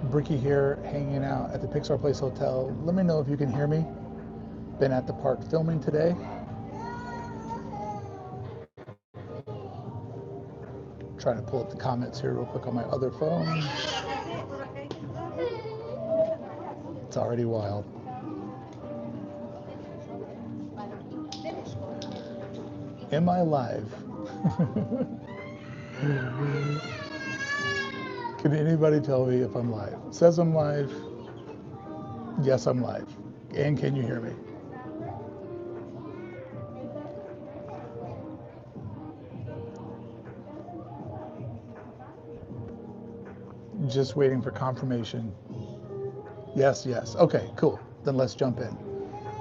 Bricky here, hanging out at the Pixar Place Hotel. Let me know if you can hear me. Been at the park filming today. Trying to pull up the comments here real quick on my other phone. It's already wild. Am I live? Can anybody tell me if I'm live? It says I'm live. Yes, I'm live. And can you hear me? Just waiting for confirmation. Yes, yes. Okay, cool. Then let's jump in.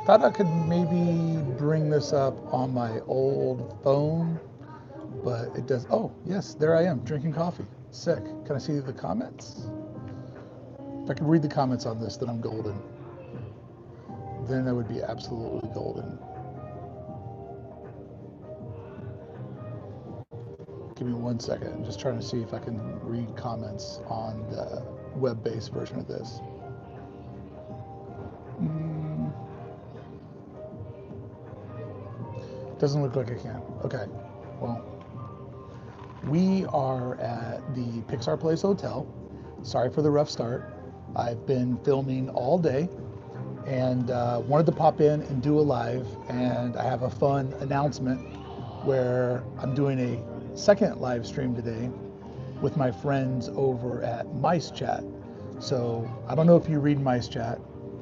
Thought I could maybe bring this up on my old phone, but it does. Oh, yes, there I am drinking coffee. Sick. Can I see the comments? If I could read the comments on this, then I'm golden. Then I would be absolutely golden. Give me 1 second. I'm just trying to see if I can read comments on the web-based version of this. Doesn't look like I can. Okay. Well, we are at the Pixar Place Hotel. Sorry for the rough start. I've been filming all day and wanted to pop in and do a live. And I have a fun announcement where I'm doing a second live stream today with my friends over at Mice Chat. So I don't know if you read Mice Chat,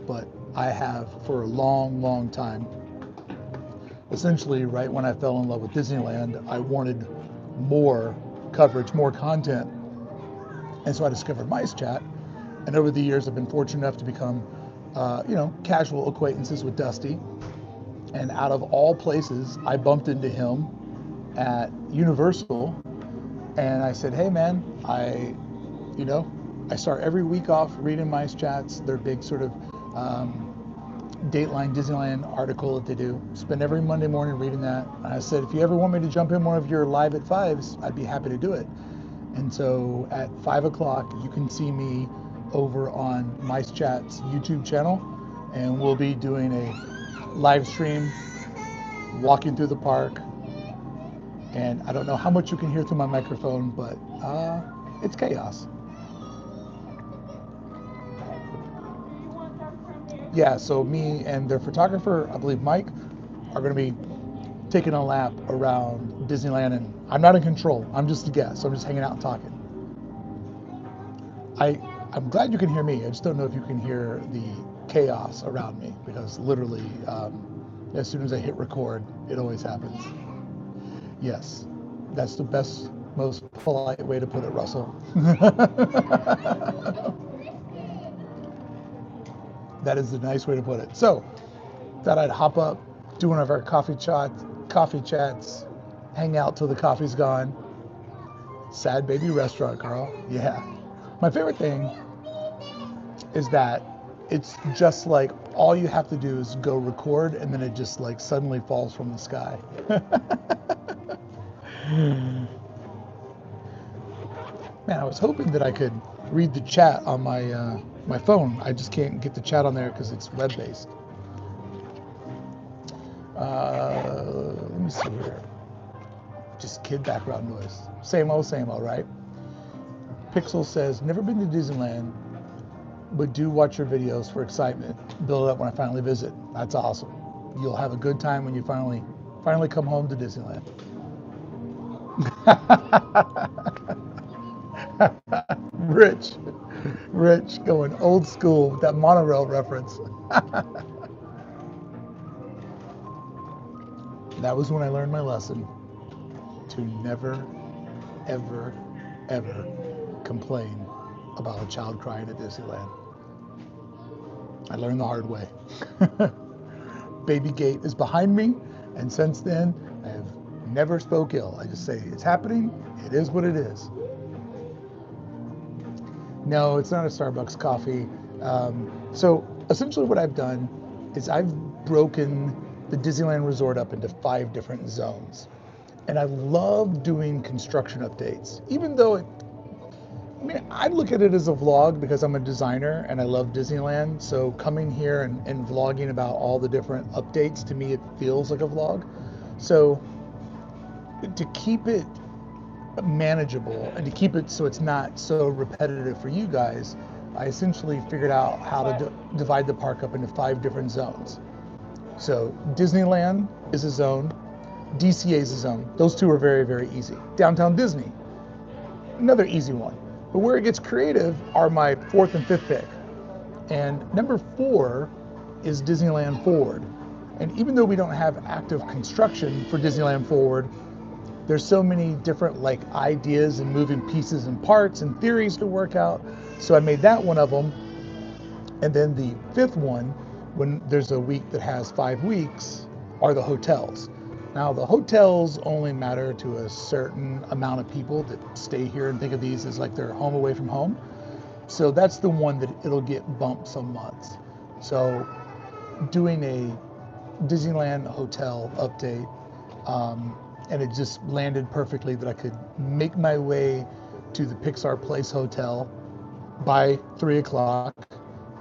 but I have for a long, long time. Essentially, right when I fell in love with Disneyland, I wanted more coverage, more content. And so I discovered Mice Chat. And over the years, I've been fortunate enough to become, casual acquaintances with Dusty. And out of all places, I bumped into him at Universal. And I said, hey, man, I start every week off reading Mice Chats. Their big sort of Dateline Disneyland article that they do. Spend every Monday morning reading that. And I said, if you ever want me to jump in one of your live at fives, I'd be happy to do it. And so at 5 o'clock, you can see me over on Mice Chat's YouTube channel, and we'll be doing a live stream, walking through the park. And I don't know how much you can hear through my microphone, but it's chaos. Yeah, so me and their photographer, I believe Mike, are going to be taking a lap around Disneyland, and I'm not in control. I'm just a guest. I'm just hanging out and talking. I'm glad you can hear me. I just don't know if you can hear the chaos around me, because literally, as soon as I hit record, it always happens. Yes, that's the best, most polite way to put it, Russell. That is the nice way to put it. So, thought I'd hop up, do one of our coffee chats, hang out till the coffee's gone. Sad baby restaurant, Carl. Yeah. My favorite thing is that it's just like all you have to do is go record, and then it just like suddenly falls from the sky. Man, I was hoping that I could read the chat on my phone. I just can't get the chat on there because it's web-based. Let me see here. Just kid background noise. Same old, right? Pixel says, never been to Disneyland, but do watch your videos for excitement. Build it up when I finally visit. That's awesome. You'll have a good time when you finally come home to Disneyland. Rich going old school with that monorail reference. That was when I learned my lesson to never, ever, ever complain about a child crying at Disneyland. I learned the hard way. Baby Gate is behind me, and since then, I have never spoke ill. I just say, it's happening, it is what it is. No, it's not a Starbucks coffee. So essentially what I've done is I've broken the Disneyland Resort up into 5 different zones. And I love doing construction updates, even though I mean, I look at it as a vlog because I'm a designer and I love Disneyland. So coming here and vlogging about all the different updates, to me, it feels like a vlog. So to keep it manageable and to keep it so it's not so repetitive for you guys, I essentially figured out how to divide the park up into 5 different zones. So Disneyland is a zone, DCA is a zone. Those two are very, very easy. Downtown Disney, another easy one. But where it gets creative are my 4th and 5th pick. And number 4 is Disneyland Forward. And even though we don't have active construction for Disneyland Forward, there's so many different like ideas and moving pieces and parts and theories to work out. So I made that one of them. And then the 5th one, when there's a week that has 5 weeks, are the hotels. Now the hotels only matter to a certain amount of people that stay here and think of these as like their home away from home. So that's the one that it'll get bumped some months. So doing a Disneyland hotel update, and it just landed perfectly that I could make my way to the Pixar Place Hotel by 3 o'clock,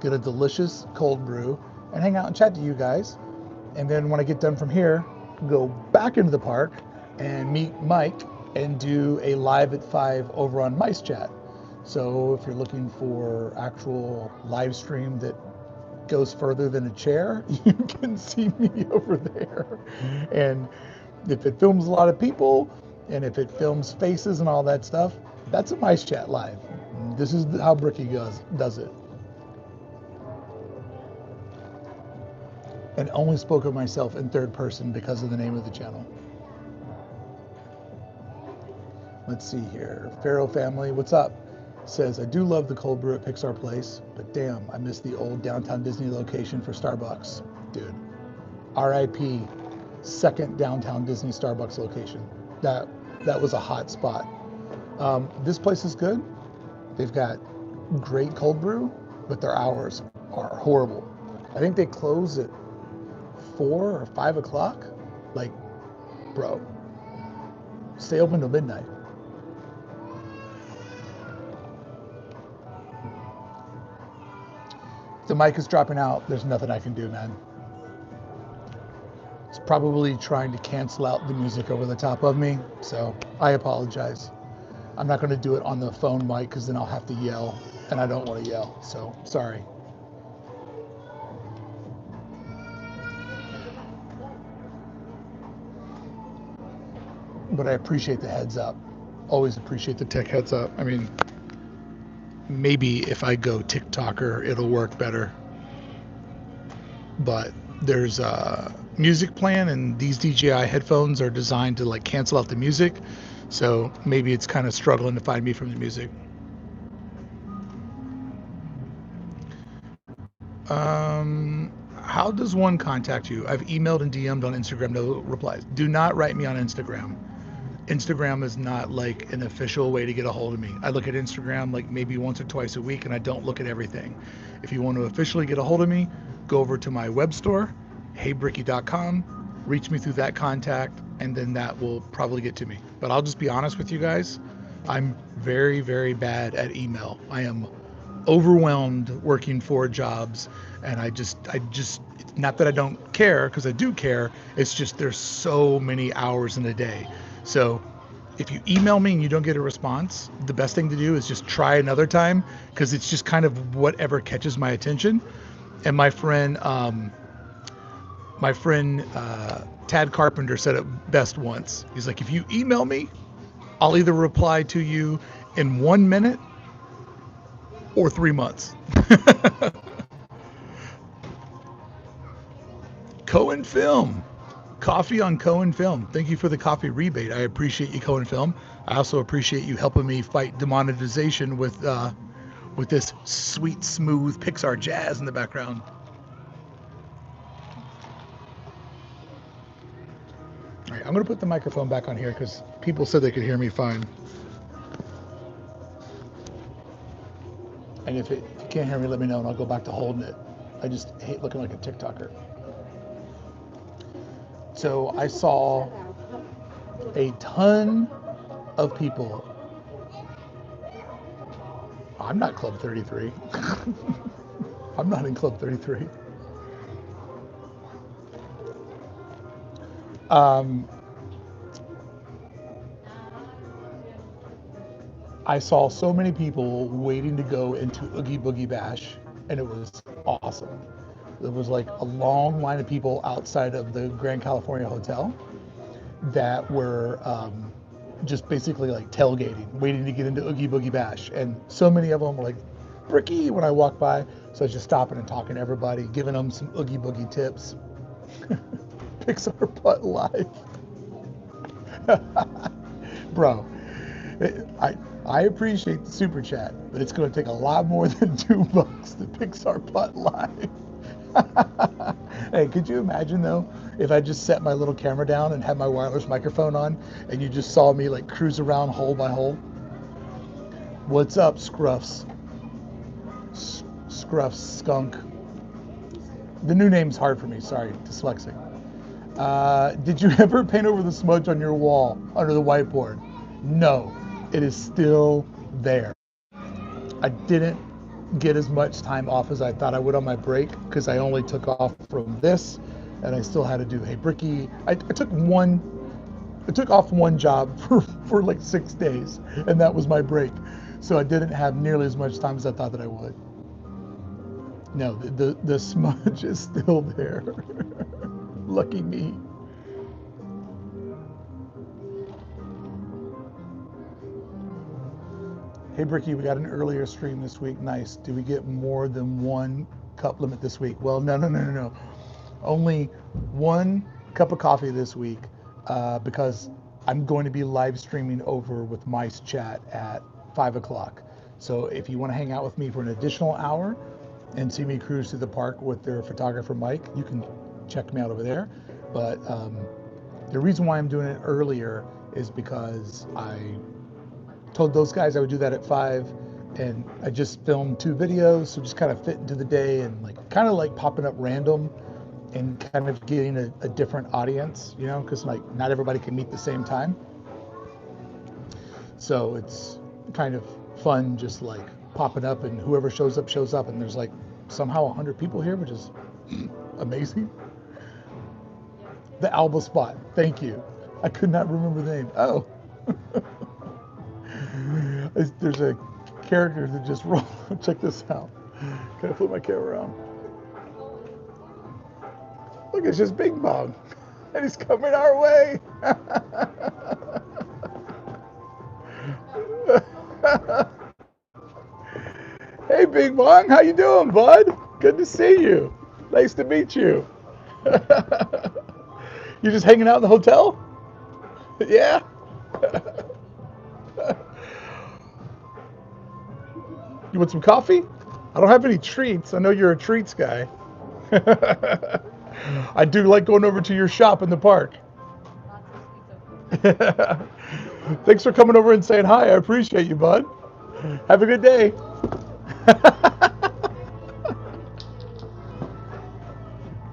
get a delicious cold brew, and hang out and chat to you guys. And then when I get done from here, go back into the park and meet Mike and do a live at 5 over on Mice Chat. So if you're looking for actual live stream that goes further than a chair, you can see me over there. And if it films a lot of people and if it films faces and all that stuff, that's a Mice Chat live. This is how Bricky does it. And only spoke of myself in 3rd person because of the name of the channel. Let's see here. Pharaoh Family, what's up? Says, I do love the cold brew at Pixar Place, but damn, I miss the old downtown Disney location for Starbucks. Dude, RIP, 2nd downtown Disney Starbucks location. That was a hot spot. This place is good. They've got great cold brew, but their hours are horrible. I think they close at 4 or 5 o'clock. Like, bro, stay open till midnight. If the mic is dropping out, there's nothing I can do, man. It's probably trying to cancel out the music over the top of me, so I apologize. I'm not going to do it on the phone mic because then I'll have to yell, and I don't want to yell, so sorry. But I appreciate the heads up. Always appreciate the tech heads up. I mean, maybe if I go TikToker, it'll work better. But there's music playing, and these DJI headphones are designed to like cancel out the music. So maybe it's kind of struggling to find me from the music. How does one contact you? I've emailed and DM'd on Instagram, no replies. Do not write me on Instagram. Instagram is not like an official way to get a hold of me. I look at Instagram like maybe once or twice a week, and I don't look at everything. If you want to officially get a hold of me, go over to my web store, heybricky.com, reach me through that contact, and then that will probably get to me. But I'll just be honest with you guys. I'm very, very bad at email. I am overwhelmed working 4 jobs, and I just not that I don't care, because I do care. It's just there's so many hours in a day. So if you email me and you don't get a response, the best thing to do is just try another time, because it's just kind of whatever catches my attention. And my friend Tad Carpenter said it best once. He's like, if you email me, I'll either reply to you in 1 minute or 3 months. Cohen Film. Coffee on Cohen Film. Thank you for the coffee rebate. I appreciate you, Cohen Film. I also appreciate you helping me fight demonetization with this sweet, smooth Pixar jazz in the background. All right, I'm going to put the microphone back on here because people said they could hear me fine. And if you can't hear me, let me know and I'll go back to holding it. I just hate looking like a TikToker. So I saw a ton of people I'm not Club 33. I'm not in Club 33. Um, I saw so many people waiting to go into Oogie Boogie Bash, and it was awesome. There was like a long line of people outside of the Grand California Hotel that were just basically like tailgating, waiting to get into Oogie Boogie Bash. And so many of them were like, Bricky, when I walked by. So I was just stopping and talking to everybody, giving them some Oogie Boogie tips. Pixar Putt Live. Bro, I I appreciate the super chat, but it's going to take a lot more than $2 to Pixar Putt Live. Hey, could you imagine though if I just set my little camera down and had my wireless microphone on, and you just saw me like cruise around hole by hole? What's up, Scruffs? Scruffs, skunk. The new name's hard for me. Sorry, dyslexic. Did you ever paint over the smudge on your wall under the whiteboard? No, it is still there. I didn't get as much time off as I thought I would on my break because I only took off from this, and I still had to do Hey Bricky. I took off one job for like 6 days, and that was my break. So I didn't have nearly as much time as I thought that I would. No, the smudge is still there. Lucky me. Hey Bricky, we got an earlier stream this week. Nice. Do we get more than one cup limit this week? Well, no. Only one cup of coffee this week because I'm going to be live streaming over with Mice Chat at 5 o'clock. So if you want to hang out with me for an additional hour and see me cruise through the park with their photographer Mike, you can check me out over there. But the reason why I'm doing it earlier is because I told those guys I would do that at 5, and I just filmed 2 videos, so just kind of fit into the day and like kind of like popping up random and kind of getting a different audience, you know, because like not everybody can meet the same time. So it's kind of fun just like popping up, and whoever shows up, and there's like somehow 100 people here, which is amazing. The Alba spot, thank you. I could not remember the name. Oh. There's a character that just rolled. Check this out. Can I flip my camera around? Look, it's just Bing Bong. And he's coming our way. Hey, Bing Bong. How you doing, bud? Good to see you. Nice to meet you. You just hanging out in the hotel? Yeah? You want some coffee? I don't have any treats. I know you're a treats guy. I do like going over to your shop in the park. Thanks for coming over and saying hi. I appreciate you, bud. Have a good day.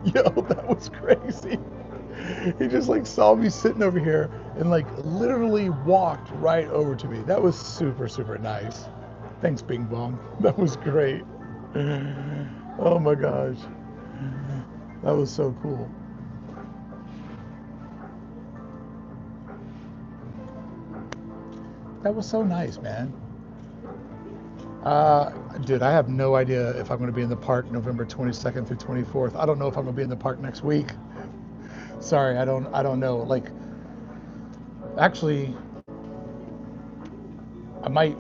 Yo, that was crazy. He just like saw me sitting over here and like literally walked right over to me. That was super, super nice. Thanks, Bing Bong. That was great. Oh my gosh. That was so cool. That was so nice, man. Dude, I have no idea if I'm going to be in the park November 22nd through 24th. I don't know if I'm going to be in the park next week. Sorry, I don't know. Like, actually, I might.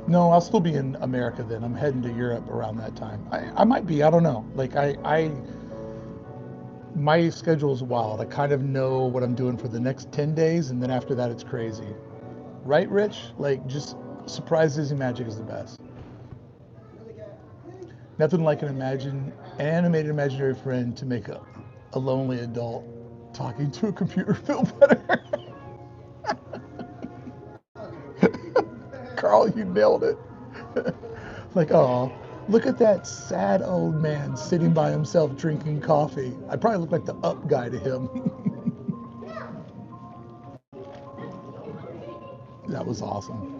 No, I'll still be in America then. I'm heading to Europe around that time. I might be. I don't know. Like, my schedule is wild. I kind of know what I'm doing for the next 10 days, and then after that, it's crazy. Right, Rich? Like, just surprise Disney magic is the best. Nothing like an animated imaginary friend to make a lonely adult talking to a computer feel better. Carl, you nailed it. Like, oh, look at that sad old man sitting by himself drinking coffee. I probably look like the up guy to him. That was awesome.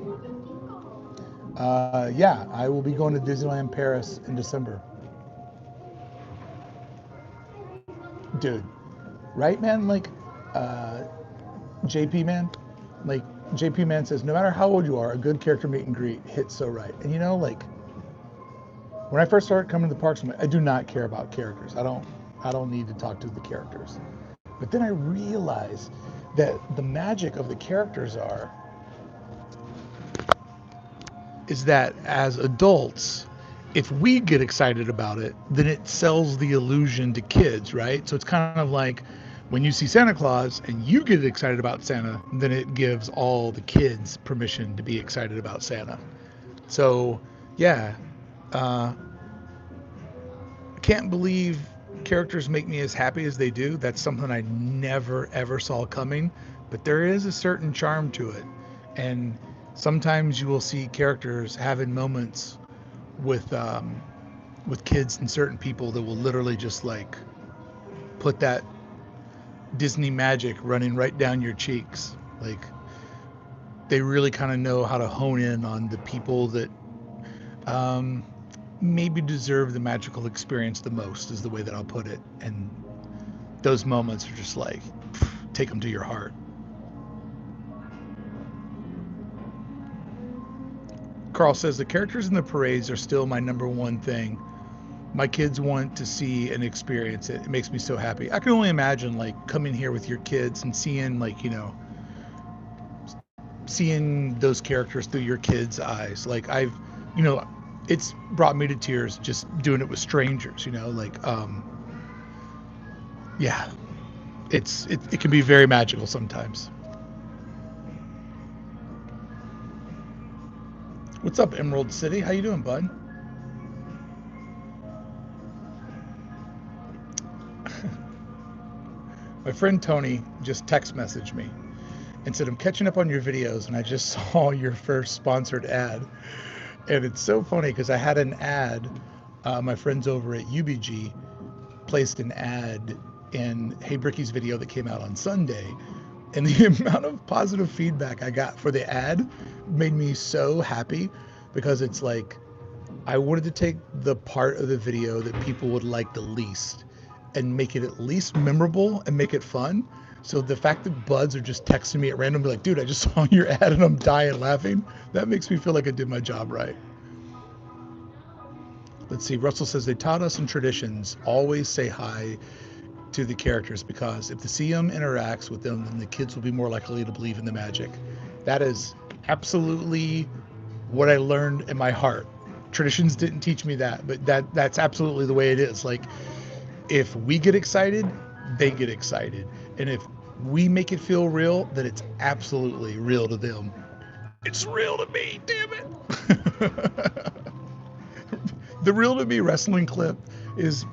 Yeah, I will be going to Disneyland Paris in December. Dude, right, man? Like, uh, JP man, like JP man says, no matter how old you are, a good character meet and greet hits so right. And you know, like when I first started coming to the parks, I do not care about characters. I don't need to talk to the characters. But then I realized that the magic of the characters is that as adults, if we get excited about it, then it sells the illusion to kids, right? So it's kind of like when you see Santa Claus and you get excited about Santa, then it gives all the kids permission to be excited about Santa. So, yeah, uh, can't believe characters make me as happy as they do. That's something I never ever saw coming, but there is a certain charm to it. And sometimes you will see characters having moments with kids and certain people that will literally just like put that Disney magic running right down your cheeks. Like they really kind of know how to hone in on the people that um, maybe deserve the magical experience the most, is the way that I'll put it. And those moments are just like, take them to your heart. Carl says the characters in the parades are still my number one thing. My kids want to see and experience it. It makes me so happy. I can only imagine like coming here with your kids and seeing like, seeing those characters through your kids' eyes. Like you know, it's brought me to tears just doing it with strangers, yeah, it can be very magical sometimes. What's up, Emerald City? How you doing, bud? My friend Tony just text messaged me and said, I'm catching up on your videos and I just saw your first sponsored ad. And it's so funny because I had an ad, my friends over at UBG placed an ad in Hey Bricky's video that came out on Sunday. And the amount of positive feedback I got for the ad made me so happy because it's like I wanted to take the part of the video that people would like the least and make it at least memorable and make it fun. So the fact that buds are just texting me at random, be like, dude, I just saw your ad and I'm dying laughing, that makes me feel like I did my job right. Let's see, Russell says they taught us in traditions, always say hi to the characters because if the CM interacts with them, then the kids will be more likely to believe in the magic. That is absolutely what I learned in my heart. Traditions didn't teach me that, but that's absolutely the way it is. Like if we get excited, they get excited. And if we make it feel real, then it's absolutely real to them. It's real to me, damn it. The real to me wrestling clip is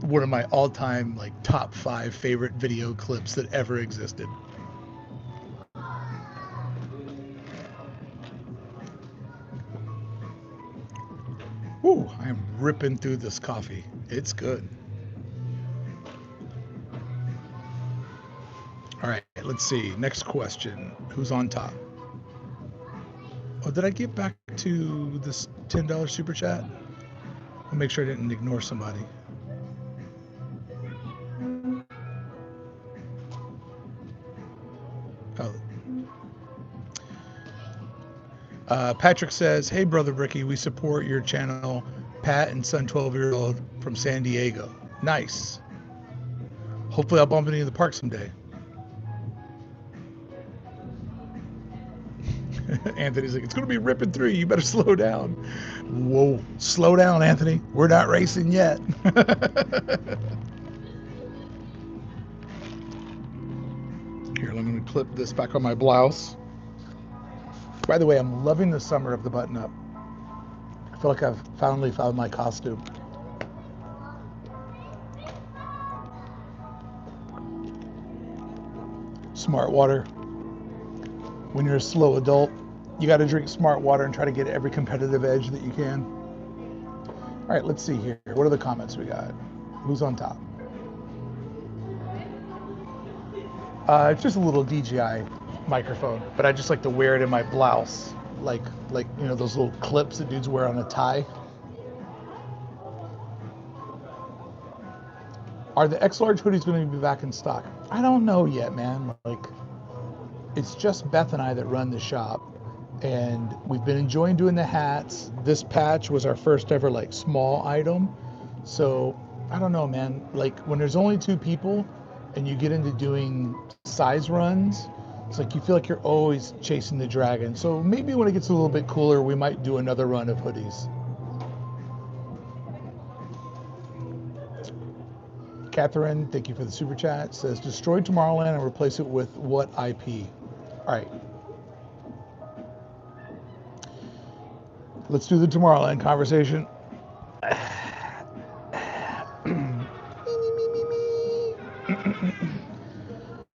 one of my all-time like top 5 favorite video clips that ever existed. Ooh, I am ripping through this coffee. It's good. All right, let's see. Next question. Who's on top? Oh, did I get back to this $10 super chat? I'll make sure I didn't ignore somebody. Oh. Patrick says, hey, Brother Ricky, we support your channel. Pat and son 12-year-old from San Diego. Nice. Hopefully I'll bump into you in the park someday. Anthony's like, it's going to be ripping through you. You better slow down. Whoa, slow down, Anthony. We're not racing yet. Here, I'm going to clip this back on my blouse. By the way, I'm loving the summer of the button-up. I feel like I've finally found my costume. Smart water. When you're a slow adult, you got to drink smart water and try to get every competitive edge that you can. All right, let's see here. What are the comments we got? Who's on top? It's just a little DJI microphone, but I just like to wear it in my blouse like those little clips that dudes wear on a tie. Are the X large hoodies going to be back in stock? I don't know yet, man. Like, it's just Beth and I that run the shop, and we've been enjoying doing the hats. This patch was our first ever like small item, so I don't know, man. Like, when there's only 2 people and you get into doing size runs, it's like you feel like you're always chasing the dragon. So maybe when it gets a little bit cooler, we might do another run of hoodies. Catherine, thank you for the super chat. Says, destroy Tomorrowland and replace it with what IP? All right. Let's do the Tomorrowland conversation.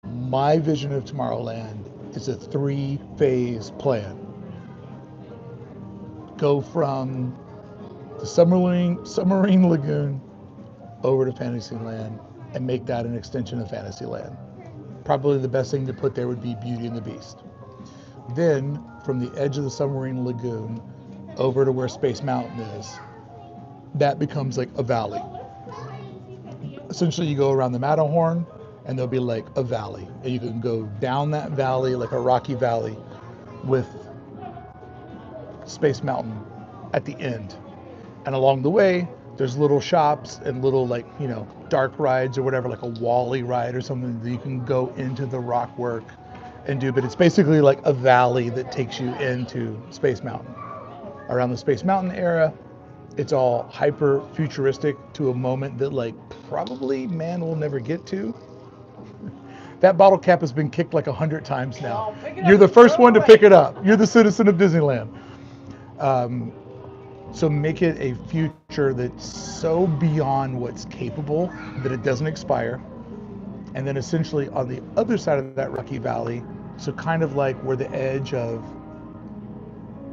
My vision of Tomorrowland is a 3-phase plan. Go from the submarine lagoon over to Fantasyland and make that an extension of Fantasyland. Probably the best thing to put there would be Beauty and the Beast. Then, from the edge of the submarine lagoon over to where Space Mountain is, that becomes like a valley. Essentially, you go around the Matterhorn, and there'll be like a valley. And you can go down that valley, like a rocky valley, with Space Mountain at the end. And along the way, there's little shops and little, like, dark rides or whatever, like a Wall-E ride or something that you can go into the rock work and do. But it's basically like a valley that takes you into Space Mountain. Around the Space Mountain era, it's all hyper futuristic to a moment that, like, probably man will never get to. That bottle cap has been kicked like 100 times now. You're the first one to pick it up. You're the citizen of Disneyland. So make it a future that's so beyond what's capable that it doesn't expire. And then essentially on the other side of that rocky valley, so kind of like where the edge of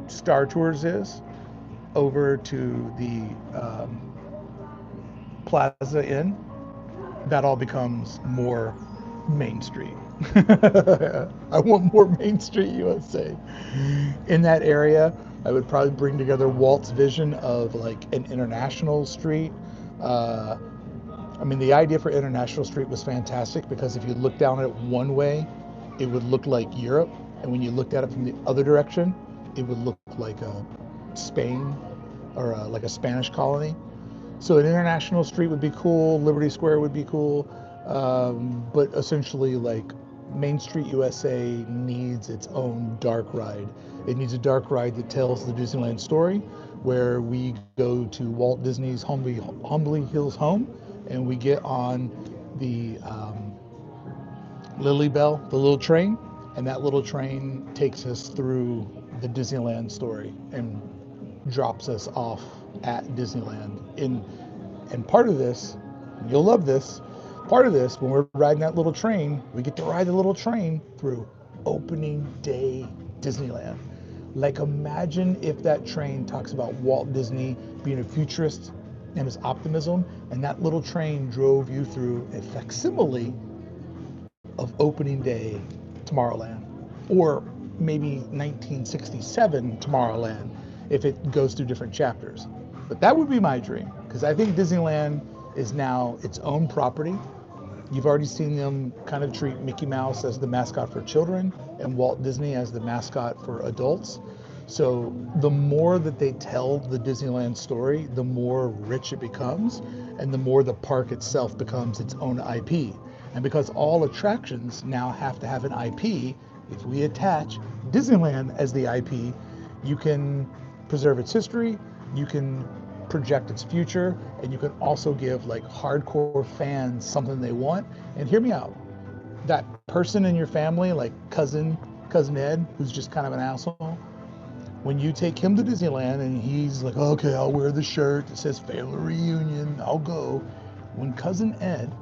Star Tours is, over to the Plaza Inn, that all becomes more Main Street. I want more Main Street USA. In that area, I would probably bring together Walt's vision of like an international street. I mean, the idea for International Street was fantastic because if you look down at it one way, it would look like Europe. And when you looked at it from the other direction, it would look like Spain or like a Spanish colony. So an International Street would be cool. Liberty Square would be cool. But essentially, like, Main Street USA needs its own dark ride. It needs a dark ride that tells the Disneyland story, where we go to Walt Disney's Humbly Hills home, and we get on the Lily Bell, the little train, and that little train takes us through the Disneyland story and drops us off at Disneyland. And part of this, you'll love this, part of this, when we're riding that little train, we get to ride the little train through opening day Disneyland. Like, imagine if that train talks about Walt Disney being a futurist and his optimism, and that little train drove you through a facsimile of opening day Tomorrowland, or maybe 1967 Tomorrowland, if it goes through different chapters. But that would be my dream, because I think Disneyland is now its own property. You've already seen them kind of treat Mickey Mouse as the mascot for children and Walt Disney as the mascot for adults. So the more that they tell the Disneyland story, the more rich it becomes, and the more the park itself becomes its own IP. And because all attractions now have to have an IP, if we attach Disneyland as the IP, you can preserve its history, you can project its future, and you can also give like hardcore fans something they want. And hear me out, that person in your family, like cousin Ed, who's just kind of an asshole, when you take him to Disneyland and he's like, okay, I'll wear the shirt that says family reunion, I'll go. When cousin Ed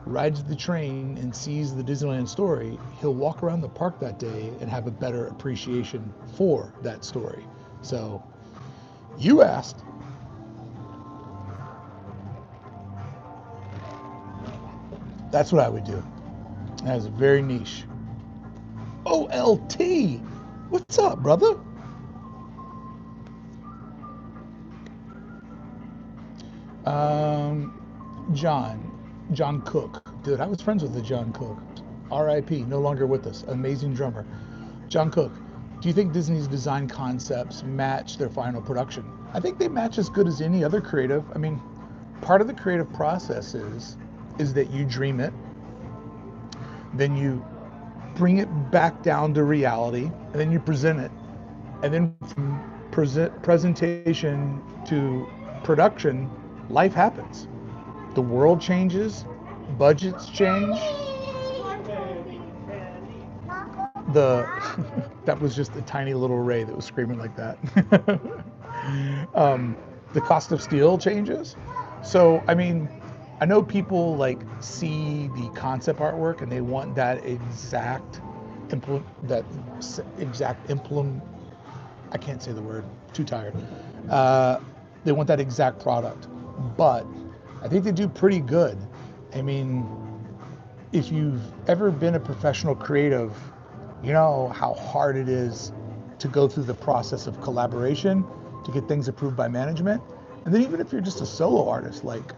rides the train and sees the Disneyland story, he'll walk around the park that day and have a better appreciation for that story. So you asked. That's what I would do. That is very niche. OLT, what's up, brother? Um, John, John Cook. Dude, I was friends with the John Cook. R.I.P. No longer with us. Amazing drummer. John Cook. Do you think Disney's design concepts match their final production? I think they match as good as any other creative. I mean, part of the creative process is that you dream it, then you bring it back down to reality, and then you present it. And then from presentation to production, life happens. The world changes, budgets change. The that was just a tiny little ray that was screaming like that. um, the cost of steel changes. So I mean, I know people like see the concept artwork and they want that exact implement. I can't say the word. Too tired. They want that exact product, but I think they do pretty good. I mean, if you've ever been a professional creative, you know how hard it is to go through the process of collaboration to get things approved by management. And then even if you're just a solo artist, like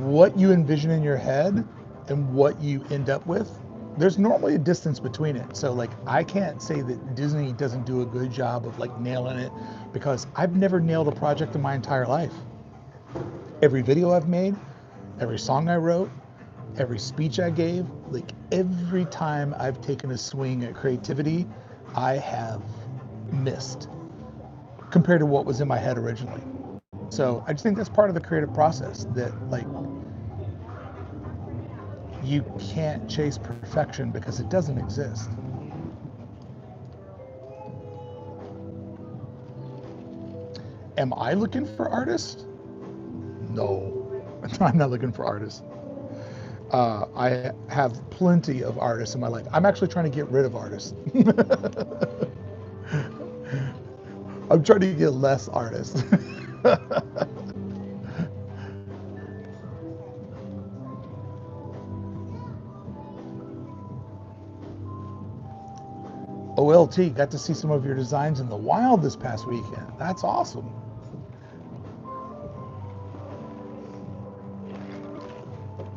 what you envision in your head and what you end up with, there's normally a distance between it. So like I can't say that Disney doesn't do a good job of like nailing it, because I've never nailed a project in my entire life. Every video I've made, every song I wrote, every speech I gave, like every time I've taken a swing at creativity, I have missed compared to what was in my head originally. So I just think that's part of the creative process, that like you can't chase perfection because it doesn't exist. Am I looking for artists? No, I'm not looking for artists. I have plenty of artists in my life. I'm actually trying to get rid of artists. I'm trying to get less artists. OLT, got to see some of your designs in the wild this past weekend. That's awesome.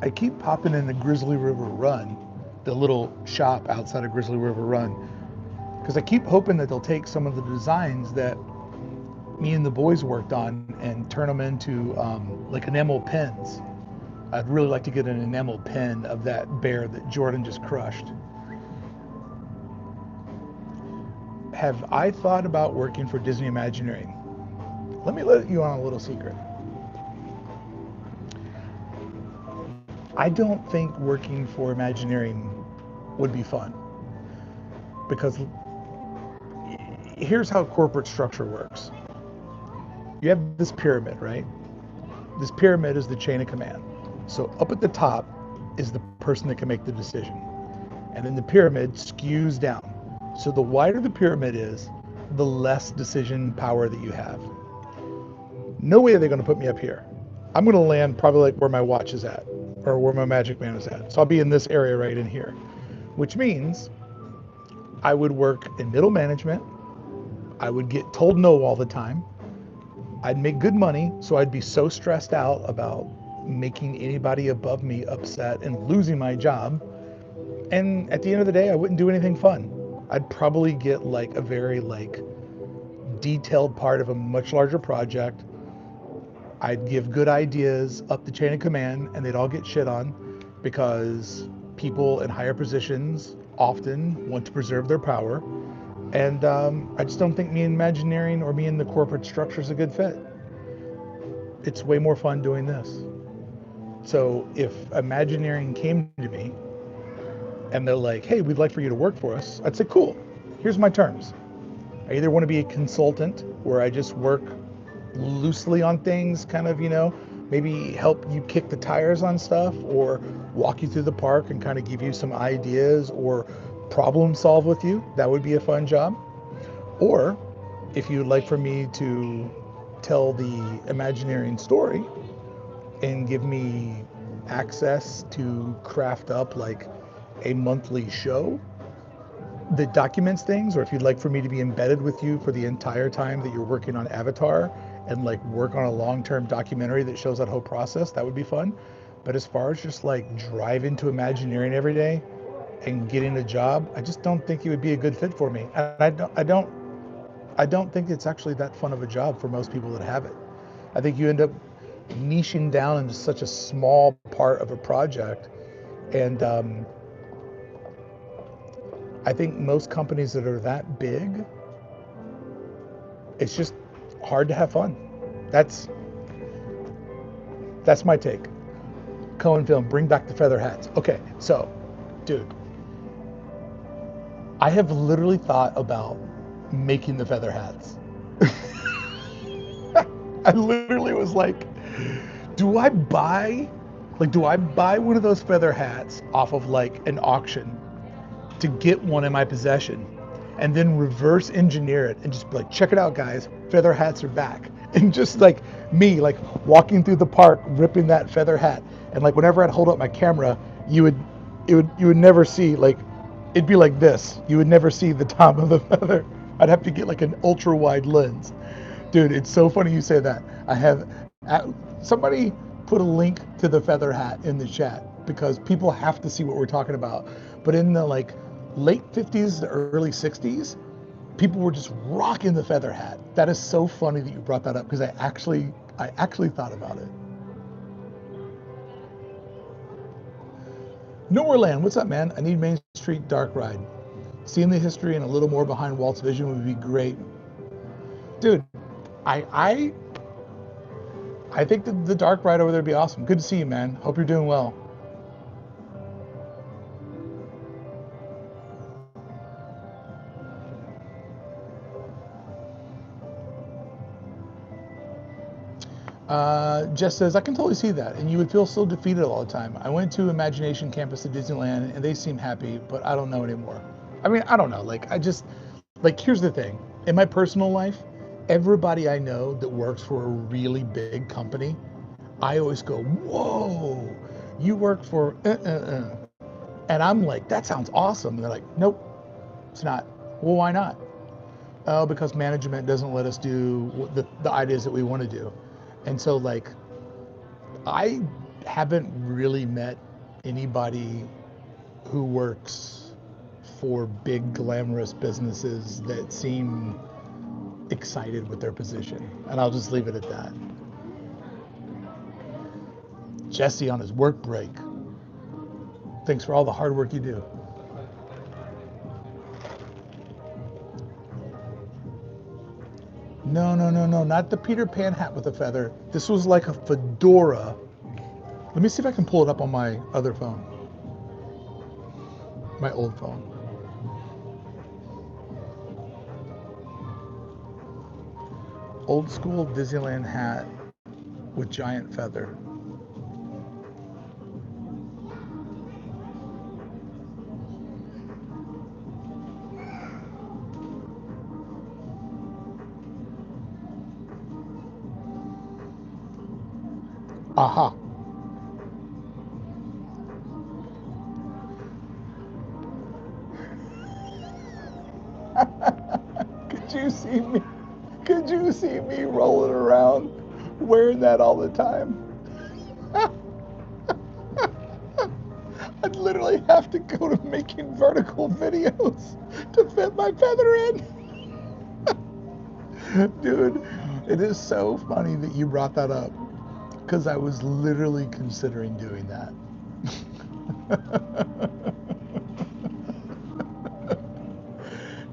I keep popping into Grizzly River Run, the little shop outside of Grizzly River Run, because I keep hoping that they'll take some of the designs that me and the boys worked on and turn them into like enamel pins. I'd really like to get an enamel pin of that bear that Jordan just crushed. Have I thought about working for Disney Imagineering? Let me let you on a little secret. I don't think working for Imagineering would be fun, because here's how corporate structure works. You have this pyramid, right? This pyramid is the chain of command. So up at the top is the person that can make the decision. And then the pyramid skews down. So the wider the pyramid is, the less decision power that you have. No way are they going to put me up here. I'm going to land probably like where my watch is at, or where my Magic Man is at. So I'll be in this area right in here, which means I would work in middle management. I would get told no all the time. I'd make good money, so I'd be so stressed out about making anybody above me upset and losing my job. And at the end of the day, I wouldn't do anything fun. I'd probably get like a very like detailed part of a much larger project. I'd give good ideas up the chain of command, and they'd all get shit on because people in higher positions often want to preserve their power. And I just don't think me and Imagineering or me in the corporate structure is a good fit. It's way more fun doing this. So if Imagineering came to me and they're like, hey, we'd like for you to work for us, I'd say, cool, here's my terms. I either want to be a consultant where I just work loosely on things, kind of, you know, maybe help you kick the tires on stuff, or walk you through the park and kind of give you some ideas, or problem solve with you. That would be a fun job. Or if you'd like for me to tell the Imagineering story and give me access to craft up like a monthly show that documents things, or if you'd like for me to be embedded with you for the entire time that you're working on Avatar and like work on a long-term documentary that shows that whole process, that would be fun. But as far as just like driving to Imagineering every day and getting a job, I just don't think it would be a good fit for me. And I don't think it's actually that fun of a job for most people that have it. I think you end up niching down into such a small part of a project, and I think most companies that are that big, it's just hard to have fun. That's that's my take. Cohen Film, bring back the feather hats. Okay, so, dude, I have literally thought about making the feather hats. I literally was like, do I buy one of those feather hats off of like an auction to get one in my possession and then reverse engineer it and just be like, check it out, guys, feather hats are back. And just like me, like walking through the park, ripping that feather hat. And like whenever I'd hold up my camera, you would never see like, it'd be like this. You would never see the top of the feather. I'd have to get like an ultra wide lens. Dude, it's so funny you say that. I have somebody put a link to the feather hat in the chat because people have to see what we're talking about. But in the like late 50s to early 60s, people were just rocking the feather hat. That is so funny that you brought that up because I actually thought about it. Nowhere Land, what's up, man? I need Main Street Dark Ride. Seeing the history and a little more behind Walt's vision would be great. Dude, I I I think the dark ride over there would be awesome. Good to see you, man. Hope you're doing well. Jess says, I can totally see that, and you would feel so defeated all the time. I went to Imagination Campus at Disneyland, and they seem happy, but I don't know anymore. I mean, I don't know. Like, here's the thing. In my personal life, everybody I know that works for a really big company, I always go, whoa, you work for, And I'm like, that sounds awesome. And they're like, nope, it's not. Well, why not? Oh, because management doesn't let us do the ideas that we want to do. And so, like, I haven't really met anybody who works for big, glamorous businesses that seem excited with their position. And I'll just leave it at that. Jesse on his work break. Thanks for all the hard work you do. No, no, no, no, not the Peter Pan hat with a feather. This was like a fedora. Let me see if I can pull it up on my other phone, my old phone. Old school Disneyland hat with giant feather. Aha. Could you see me? Could you see me rolling around wearing that all the time? I'd literally have to go to making vertical videos to fit my feather in. Dude, it is so funny that you brought that up because I was literally considering doing that.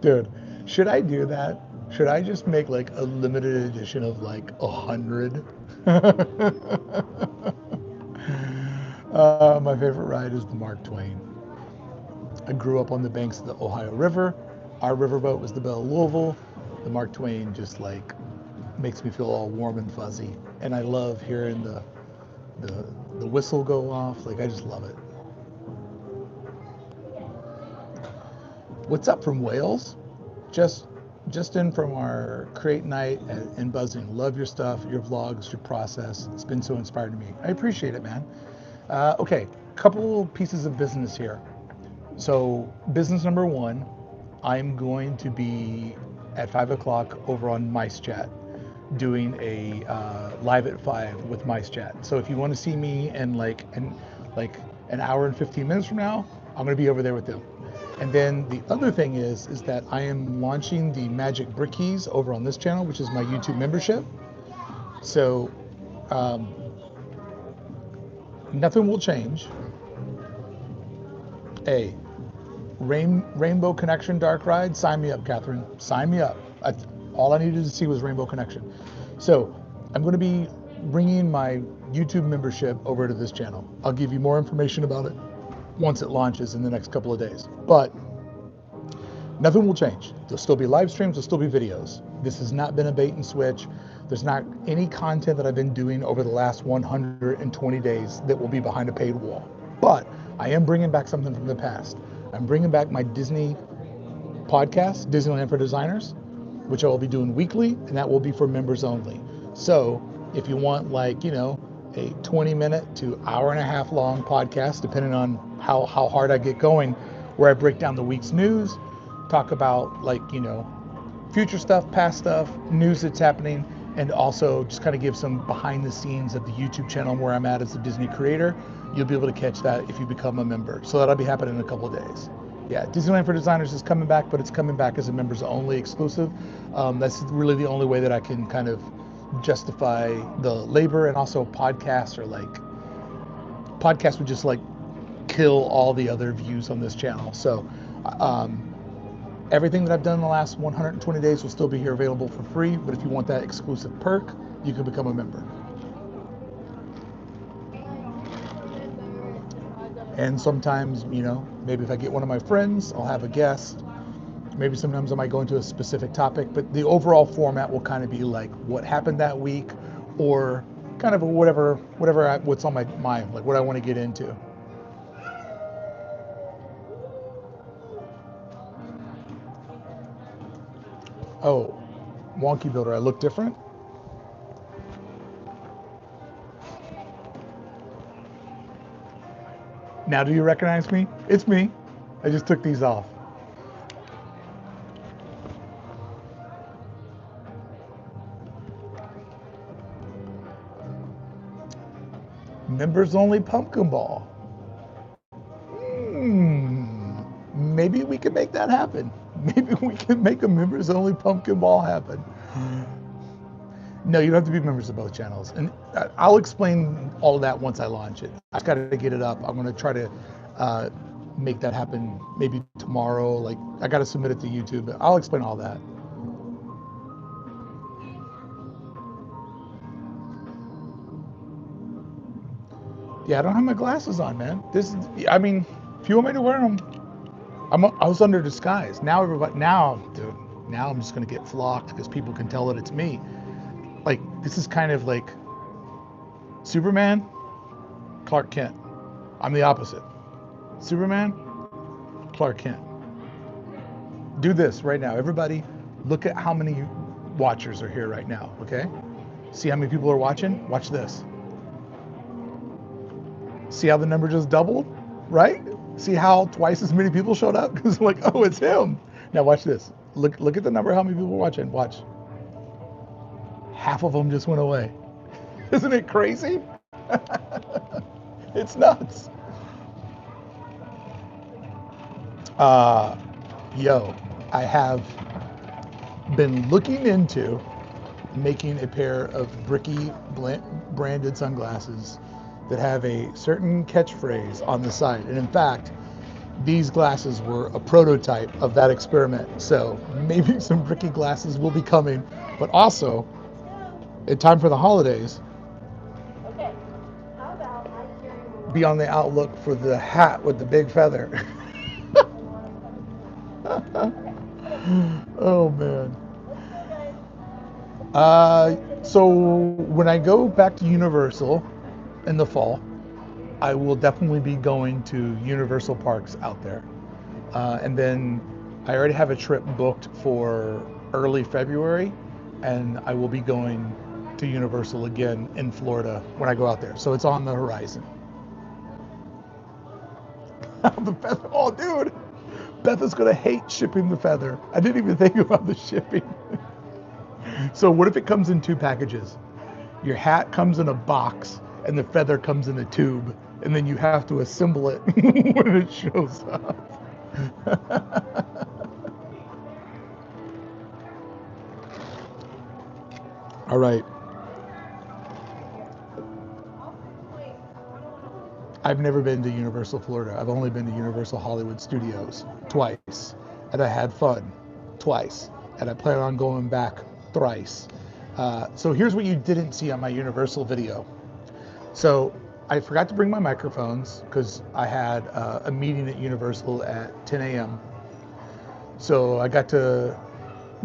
Dude, should I do that? Should I just make like a limited edition of like 100? My favorite ride is the Mark Twain. I grew up on the banks of the Ohio River. Our riverboat was the Belle of Louisville. The Mark Twain just like makes me feel all warm and fuzzy. And I love hearing the, the whistle go off. Like, I just love it. What's up from Wales? Just just in from our create night in Buzzing. Love your stuff, your vlogs, your process. It's been so inspired to me. I appreciate it, man. Okay, couple pieces of business here. So business number one, I'm going to be at 5 o'clock over on Mice Chat doing a live at 5 with Mice Chat. So if you want to see me in like an hour and 15 minutes from now, I'm going to be over there with them. And then the other thing is that I am launching the Magic Brick Keys over on this channel, which is my YouTube membership. So nothing will change. Rainbow Connection Dark Ride, sign me up, Catherine. Sign me up. All I needed to see was Rainbow Connection. So I'm going to be bringing my YouTube membership over to this channel. I'll give you more information about it once it launches in the next couple of days. But nothing will change. There'll still be live streams, there'll still be videos. This has not been a bait and switch. There's not any content that I've been doing over the last 120 days that will be behind a paid wall. But I am bringing back something from the past. I'm bringing back my Disney podcast, Disneyland for Designers, which I will be doing weekly, and that will be for members only. So if you want like, a 20-minute to hour and a half long podcast, depending on how hard I get going, where I break down the week's news, talk about future stuff, past stuff, news that's happening, and also just kind of give some behind the scenes of the YouTube channel where I'm at as a Disney creator. You'll be able to catch that if you become a member. So that'll be happening in a couple of days. Yeah, Disneyland for Designers is coming back, but it's coming back as a members only exclusive. That's really the only way that I can kind of justify the labor, and also podcasts would just kill all the other views on this channel. So everything that I've done in the last 120 days will still be here available for free, but if you want that exclusive perk, you can become a member. And sometimes, maybe if I get one of my friends, I'll have a guest. Maybe sometimes I might go into a specific topic, but the overall format will kind of be like what happened that week, or kind of what's on my mind, like what I want to get into. Oh, Wonky Builder, I look different? Now do you recognize me? It's me. I just took these off. Members only pumpkin ball. Maybe we can make that happen. Maybe we can make a members only pumpkin ball happen. No, you don't have to be members of both channels. And I'll explain all of that once I launch it. I just got to get it up. I'm going to try to make that happen maybe tomorrow. Like, I got to submit it to YouTube. But I'll explain all that. Yeah, I don't have my glasses on, man. If you want me to wear them, I was under disguise. Now I'm just going to get flocked because people can tell that it's me. Like, this is kind of like Superman, Clark Kent. I'm the opposite. Superman, Clark Kent. Do this right now. Everybody, look at how many watchers are here right now, okay? See how many people are watching? Watch this. See how the number just doubled, right? See how twice as many people showed up? Because I'm like, oh, it's him. Now watch this. Look at the number, how many people are watching. Watch. Half of them just went away. Isn't it crazy? It's nuts. I have been looking into making a pair of Bricky branded sunglasses that have a certain catchphrase on the side. And in fact, these glasses were a prototype of that experiment. So maybe some Bricky glasses will be coming, but also in time for the holidays, be on the outlook for the hat with the big feather. Oh man. So when I go back to Universal in the fall, I will definitely be going to Universal Parks out there. And then I already have a trip booked for early February, and I will be going to Universal again in Florida when I go out there. So it's on the horizon. The feather, oh dude, Beth is gonna hate shipping the feather. I didn't even think about the shipping. So what if it comes in two packages? Your hat comes in a box and the feather comes in a tube, and then you have to assemble it when it shows up. All right. I've never been to Universal Florida. I've only been to Universal Hollywood Studios twice, and I had fun twice, and I plan on going back thrice. So here's what you didn't see on my Universal video. So I forgot to bring my microphones because I had a meeting at Universal at 10 a.m. So I got to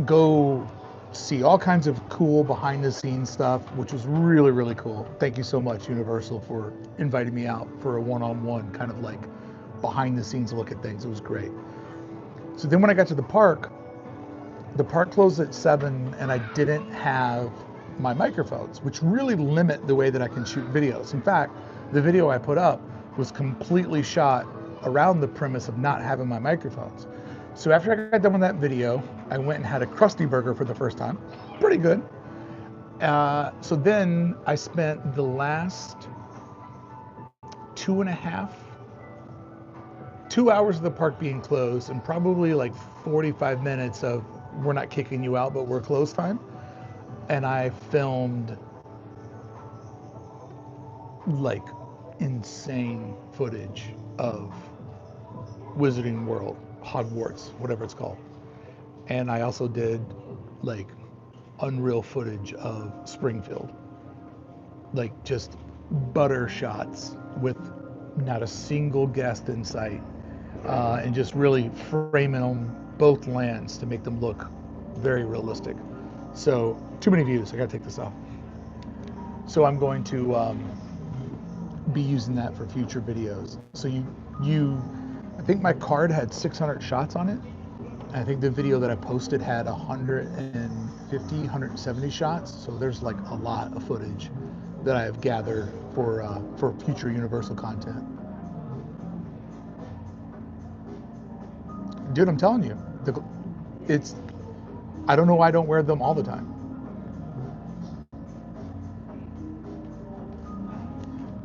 go see all kinds of cool behind the scenes stuff, which was really, really cool. Thank you so much, Universal, for inviting me out for a one-on-one kind of like behind the scenes look at things. It was great. So then when I got to the park closed at 7 and I didn't have my microphones, which really limit the way that I can shoot videos. In fact, the video I put up was completely shot around the premise of not having my microphones. So after I got done with that video, I went and had a Krusty Burger for the first time. Pretty good. So then I spent the last 2 hours of the park being closed and probably like 45 minutes of we're not kicking you out, but we're closed time. And I filmed like insane footage of Wizarding World, Hogwarts, whatever it's called. And I also did like unreal footage of Springfield, like just butter shots with not a single guest in sight, and just really framing them both lands to make them look very realistic. So too many views, I gotta take this off. So I'm going to be using that for future videos. So I think my card had 600 shots on it. I think the video that I posted had 150, 170 shots. So there's like a lot of footage that I have gathered for future Universal content. Dude, I'm telling you, I don't know why I don't wear them all the time.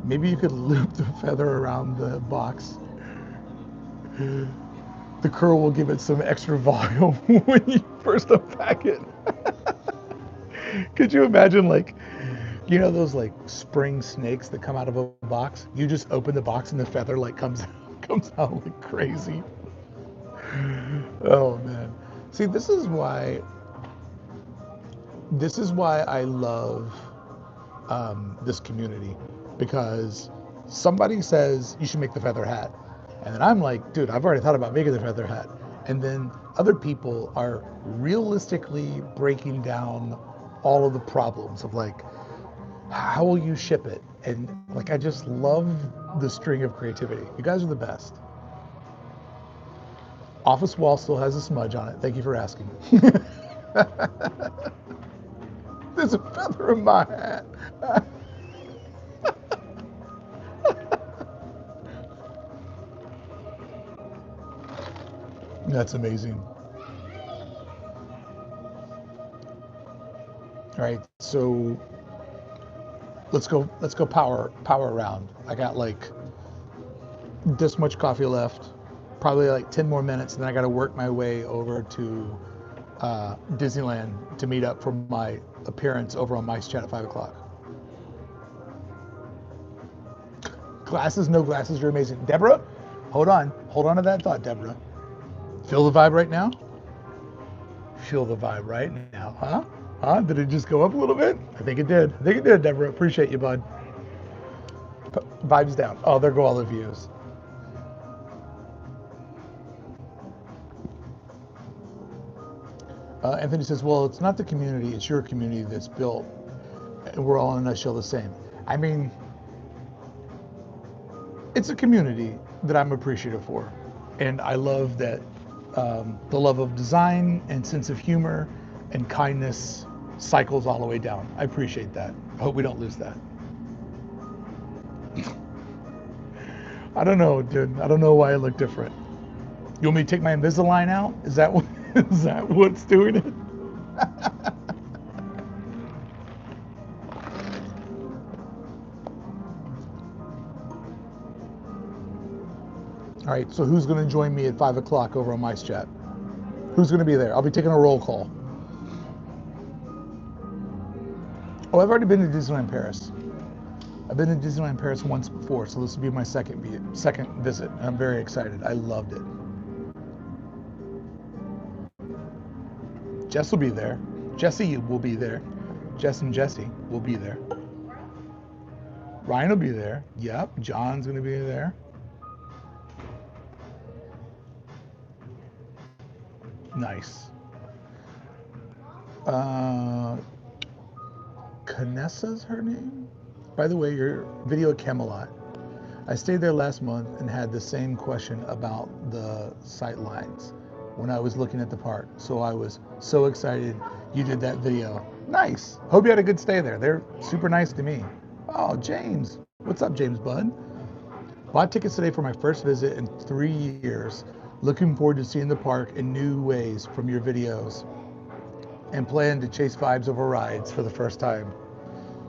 Maybe you could loop the feather around the box. The curl will give it some extra volume when you first unpack it. Could you imagine, like, you know those like spring snakes that come out of a box? You just open the box and the feather like comes out like crazy. Oh man. See, this is why I love this community, because somebody says you should make the feather hat, and then I'm like, dude, I've already thought about making the feather hat, and then other people are realistically breaking down all of the problems of like, how will you ship it? And like, I just love the string of creativity. You guys are the best. Office wall still has a smudge on it. Thank you for asking. There's a feather in my hat. That's amazing. All right, so let's go power around. I got like this much coffee left, probably like 10 more minutes, and then I got to work my way over to Disneyland to meet up for my appearance over on Mike's Chat at 5 o'clock. Glasses, no glasses, you're amazing. Deborah, hold on to that thought, Deborah. Feel the vibe right now? Feel the vibe right now, huh? Huh? Did it just go up a little bit? I think it did. Deborah. Appreciate you, bud. Vibes down. Oh, there go all the views. Anthony says, well, it's not the community, it's your community that's built, and we're all in a nutshell the same. I mean, it's a community that I'm appreciative for, and I love that the love of design and sense of humor and kindness cycles all the way down. I appreciate that. I hope we don't lose that. I don't know, dude. I don't know why I look different. You want me to take my Invisalign out? Is that what's doing it? All right, so who's going to join me at 5 o'clock over on Mice Chat? Who's going to be there? I'll be taking a roll call. Oh, I've already been to Disneyland Paris. I've been to Disneyland Paris once before, so this will be my second visit. I'm very excited. I loved it. Jess will be there. Jesse will be there. Jess and Jesse will be there. Ryan will be there. Yep. John's going to be there. Nice. Canessa's her name? By the way, your video at Camelot. I stayed there last month and had the same question about the sight lines when I was looking at the park. So I was so excited you did that video. Nice. Hope you had a good stay there. They're super nice to me. Oh, James. What's up, James Bud? Bought tickets today for my first visit in 3 years. Looking forward to seeing the park in new ways from your videos and plan to chase vibes over rides for the first time.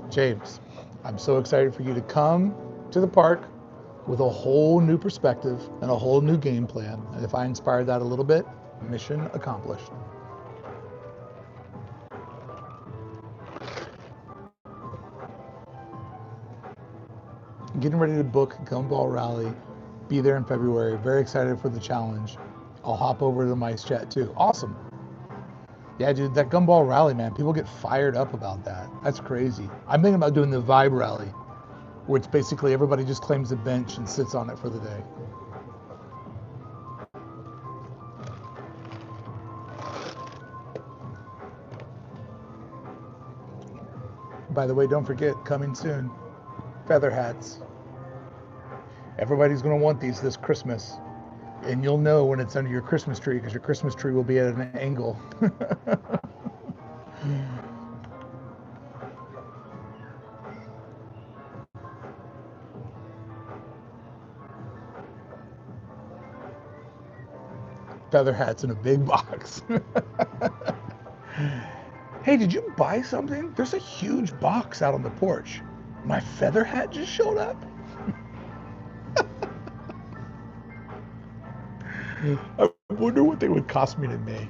James, I'm so excited for you to come to the park with a whole new perspective and a whole new game plan. And if I inspired that a little bit, mission accomplished. Getting ready to book Gumball Rally. Be there in February. Very excited for the challenge. I'll hop over to the Mice Chat too. Awesome. Yeah, dude, that Gumball Rally, man, people get fired up about that. That's crazy. I'm thinking about doing the Vibe Rally, where it's basically everybody just claims a bench and sits on it for the day. By the way, don't forget, coming soon, feather hats. Everybody's going to want these this Christmas. And you'll know when it's under your Christmas tree because your Christmas tree will be at an angle. Feather hats in a big box. Hey, did you buy something? There's a huge box out on the porch. My feather hat just showed up. I wonder what they would cost me to make.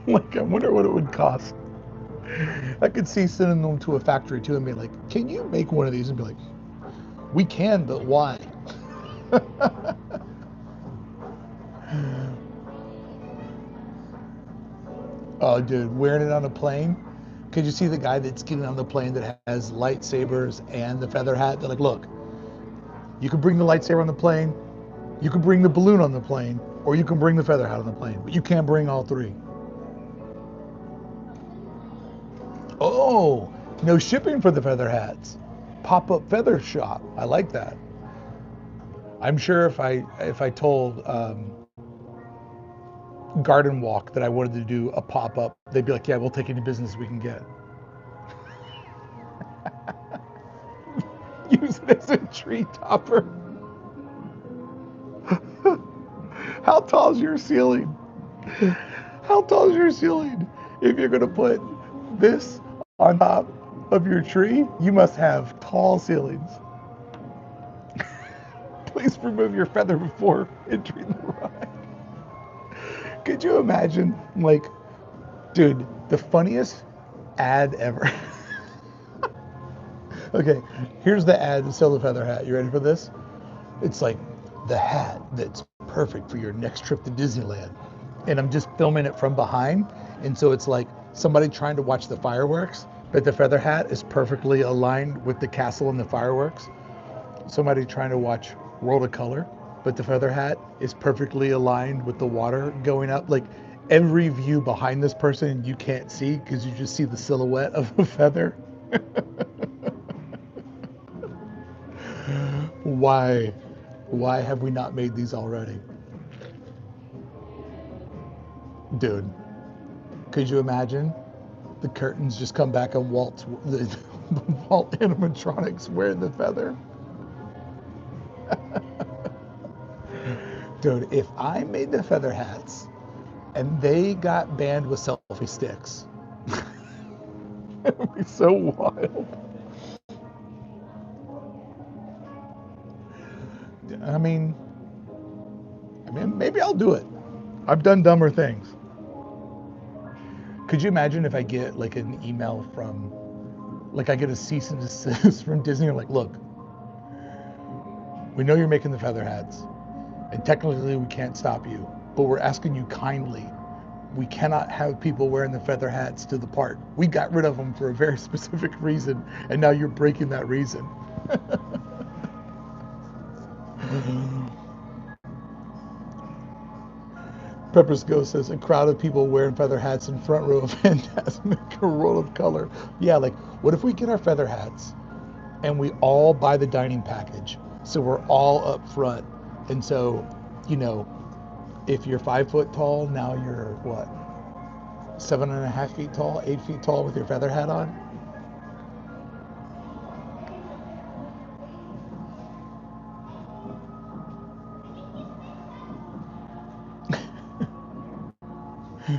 Like, I wonder what it would cost. I could see sending them to a factory too and be like, can you make one of these? And be like, we can, but why? Oh, dude, wearing it on a plane. Could you see the guy that's getting on the plane that has lightsabers and the feather hat? They're like, look, you can bring the lightsaber on the plane, you can bring the balloon on the plane, or you can bring the feather hat on the plane, but you can't bring all three. Oh, no shipping for the feather hats. Pop-up feather shop. I like that. I'm sure if I told Garden Walk that I wanted to do a pop-up, they'd be like, yeah, we'll take any business we can get. Use it as a tree topper. How tall is your ceiling? How tall is your ceiling? If you're going to put this on top of your tree, you must have tall ceilings. Please remove your feather before entering the ride. Could you imagine, like, dude, the funniest ad ever. Okay, here's the ad to sell the feather hat. You ready for this? It's like the hat that's perfect for your next trip to Disneyland. And I'm just filming it from behind. And so it's like somebody trying to watch the fireworks, but the feather hat is perfectly aligned with the castle and the fireworks. Somebody trying to watch World of Color, but the feather hat is perfectly aligned with the water going up. Like every view behind this person you can't see because you just see the silhouette of a feather. Why have we not made these already? Dude, could you imagine the curtains just come back on Walt animatronics wearing the feather? Dude, if I made the feather hats and they got banned with selfie sticks, it would be so wild. I mean, maybe I'll do it. I've done dumber things. Could you imagine if I get like an email from, like I get a cease and desist from Disney? I'm like, look, we know you're making the feather hats, and technically we can't stop you, but we're asking you kindly. We cannot have people wearing the feather hats to the park. We got rid of them for a very specific reason, and now you're breaking that reason. Peppers Ghost says a crowd of people wearing feather hats in front row of Fantasmic, a roll of color. Yeah, like what if we get our feather hats and we all buy the dining package, so we're all up front, and so, you know, if you're 5 foot tall, now you're what, 7.5 feet tall, 8 feet tall with your feather hat on.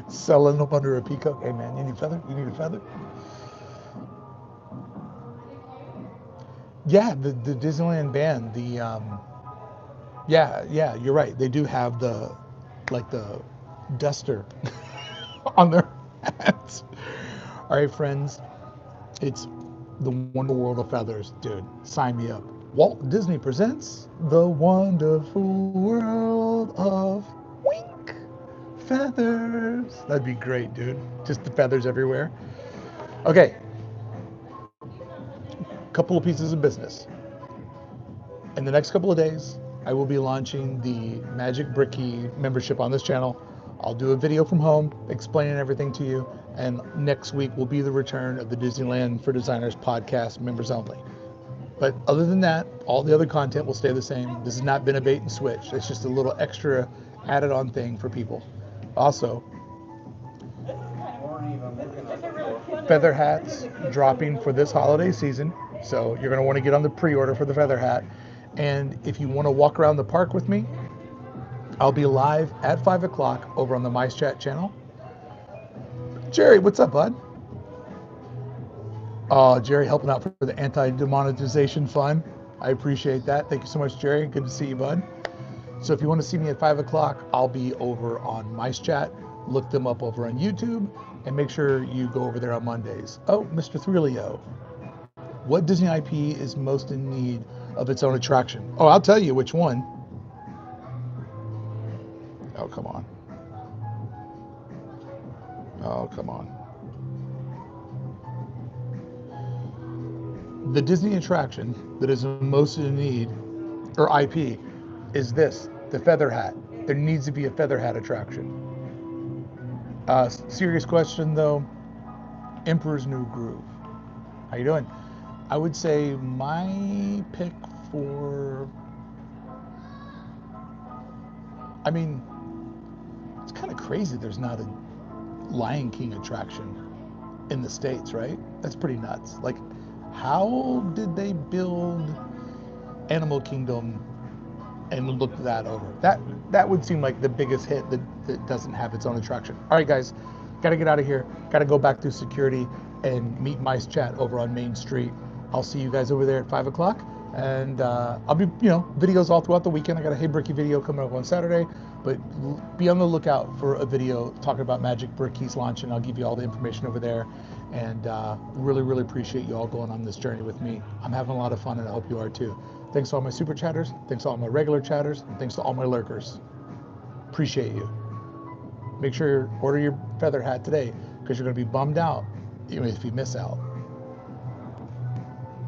Selling them under a peacock. Hey man, you need a feather? You need a feather? Yeah, the Disneyland band, yeah, you're right. They do have the, like the duster on their hats. All right, friends, it's the Wonderful World of Feathers, dude. Sign me up. Walt Disney presents the Wonderful World of Wink Feathers. That'd be great, dude. Just the feathers everywhere. Okay, couple of pieces of business. In the next couple of days, I will be launching the Magic Bricky membership on this channel. I'll do a video from home explaining everything to you, and next week will be the return of the Disneyland for Designers podcast, members only. But other than that, all the other content will stay the same. This has not been a bait and switch. It's just a little extra added on thing for people. Also, feather hats dropping for this holiday season. So you're going to want to get on the pre-order for the feather hat. And if you want to walk around the park with me, I'll be live at 5 o'clock over on the Mice Chat channel. Jerry, what's up, bud? Oh, Jerry helping out for the anti-demonetization fund. I appreciate that. Thank you so much, Jerry. Good to see you, bud. So if you want to see me at 5 o'clock, I'll be over on Mice Chat. Look them up over on YouTube, and make sure you go over there on Mondays. Oh, Mr. Thrillio. What Disney IP is most in need of its own attraction? Oh, I'll tell you which one. Oh, come on. Oh, come on. The Disney attraction that is most in need, or IP, is this, the Feather Hat. There needs to be a Feather Hat attraction. Serious question though, Emperor's New Groove. How you doing? I would say my pick for, I mean, it's kind of crazy there's not a Lion King attraction in the States, right? That's pretty nuts. Like, how did they build Animal Kingdom and look that over? That would seem like the biggest hit that doesn't have its own attraction. All right, guys, got to get out of here. Got to go back through security and meet Mice Chat over on Main Street. I'll see you guys over there at 5 o'clock. And I'll be, videos all throughout the weekend. I got a Hey Bricky video coming up on Saturday, but be on the lookout for a video talking about Magic Bricky's launch, and I'll give you all the information over there. And really, really appreciate you all going on this journey with me. I'm having a lot of fun, and I hope you are too. Thanks to all my super chatters, thanks to all my regular chatters, and thanks to all my lurkers. Appreciate you. Make sure you order your feather hat today, because you're going to be bummed out if you miss out.